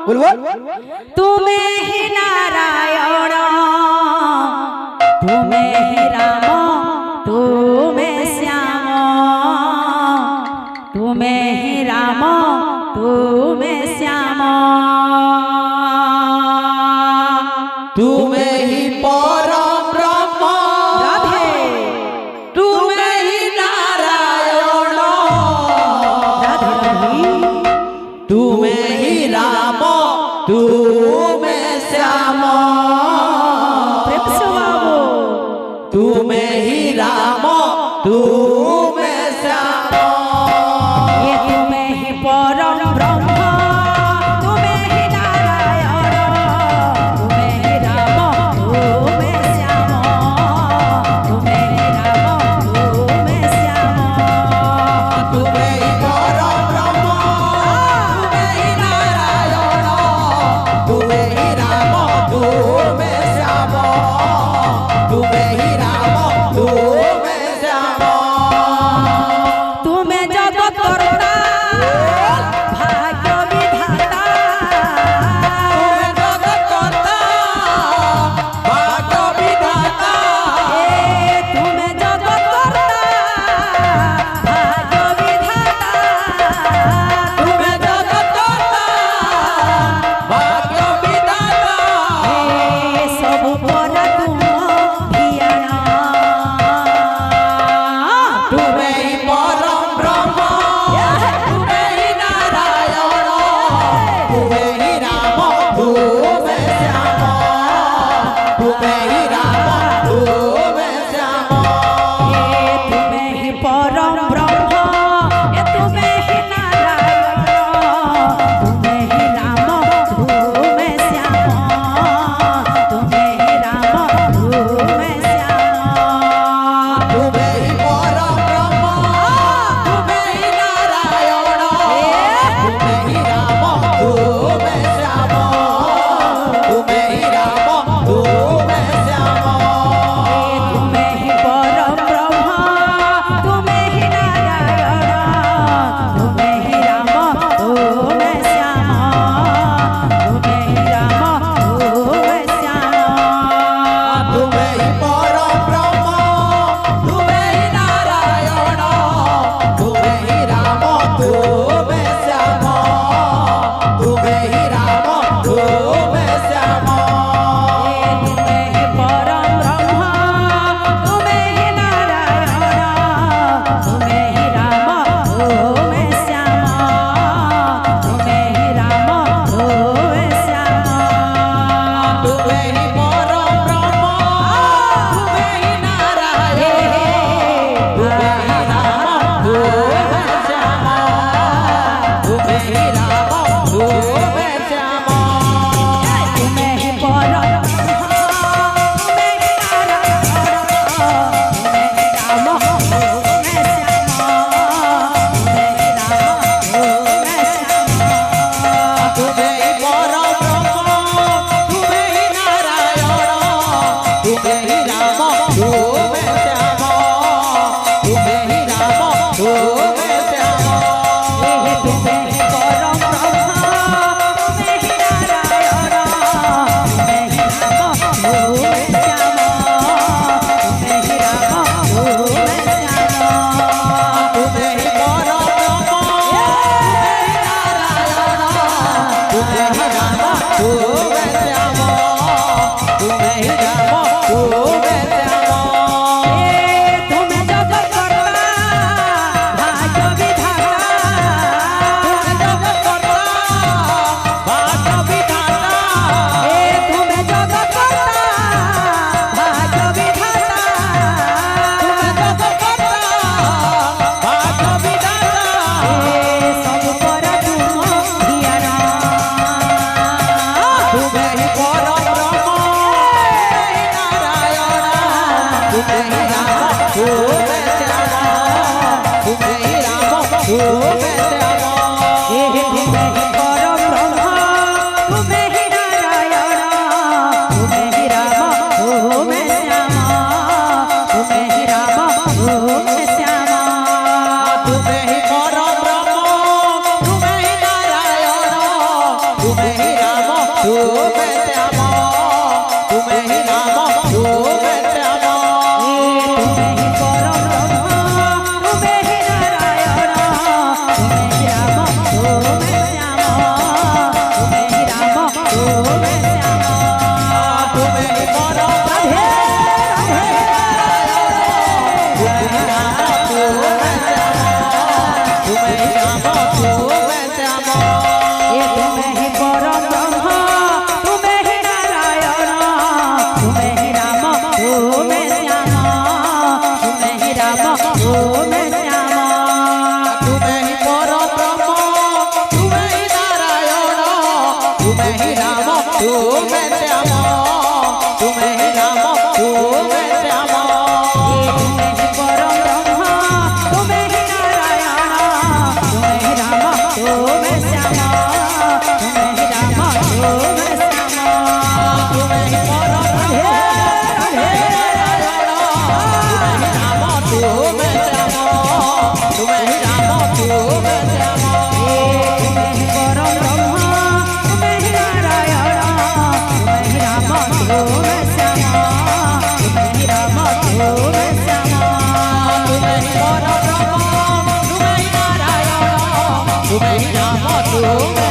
बोल बोल। तुम्हें ही नारायण तुम्हें ही राम तुम्हें श्याम तुम्हें ही राम तुम्हें श्याम तुम्हें ही परम ब्रह्म राधे तुम्हें ही नारायण राधे तुम्हें ही राम तुम्हें श्याम प्रेम से बाबू तुम्हें ही राम तुम्हें श्याम ये तुम्हें ही परम ब्रह्म तुम्हें ही नारायण तुम्हें ही राम तुम्हें श्याम तुम्हें ही राम तुम्हें श्याम तुम्हें ही परम ब्रह्म तुम्हें ही नारायण तुम्हें ही राम तुम्हें श्याम तुम्हें ही राम तुम्हें श्याम तुम्हें जगत करता भाग्य विधाता तुम्हें जगत करता भाग्य विधाता तुम्हें जगत करता भाग्य विधाता तुम्हें जगत करता भाग्य विधाता सब पर तुम धियाना तुम्हें ही परम ब्रह्म तुम्हें ही नारायण तुम्हें ही राम तुम्हें श्याम तुम्हें ही राम तुम्हें श्याम तुम्हें ही परम ब्रह्म तुम्हें ही नारायण तुम्हें ही राम तुम्हें श्याम तुम्हें ही राम तुम्हें श्याम तुम्हें ही परम ब्रह्म तुम्हें ही नारायण तुम्हें ही राम तुम्हें श्याम तुम्हें ही राम तुम्हें श्याम तुम्हें ही परम ब्रह्म तुम्हें ही नारायण तुम्हें ही राम तुम्हें श्याम तुम्हें ही राम तुम्हें श्याम तुम्हें ही परम ब्रह्म तुम्हें ही नारायण तुम्हें ही राम तुम्हें श्याम तुम्हें ही राम तुम्हें श्याम तुम्हें ही परम ब्रह्म तुम्हें ही नारायण तुम्हें ही राम तुम्हें श्याम तुम्हें ही राम तुम्हें श्याम तुम्हें ही परम ब्रह्म तुम्हें ही नारायण तुम्हें ही राम तुम्हें श्याम तुम्हें ही राम तुम्हें श्याम तुम्हें ही परम तुम्हें ही नारायण तुम्हें ही राम तुम्हें श्याम तुम्हें ही राम तुम्हें श्याम तुम्हें ही परम ब्रह्म तुम्हें ही नारायण तुम्हें ही राम तुम्हें श्याम तुम्हें ही राम तुम्हें श्याम तुम्हें ही परम ब्रह्म तुम्हें ही नारायण तुम्हें ही राम तुम्हें श्याम तुम्हें ही राम तुम्हें श्याम तुम्हें ही परम ब्रह्म तुम्हें ही नारायण तुम्हें ही राम तुम्हें श्याम तुम्हें ही राम तुम्हें श्याम तुम्हें जगत करता भाग्य विधाता तुम्हें जगत करता भाग्य विधाता तुम्हें जगत करता भाग्य विधाता तुम्हें जगत करता भाग्य विधाता सब पर तुम धियाना तुम्हें ही परम ब्रह्म नारायण तुम्हें ही राम तुम्हें श्याम तुम्हें ही राम तुम्हें श्याम तुम्हें ही परम ब्रह्म तुम्हें ही नारायण तुम्हें ही राम तुम्हें श्याम तुम्हें ही राम तुम्हें श्याम तुम्हें ही परम ब्रह्म तुम्हें ही नारायण तुम्हें ही मैं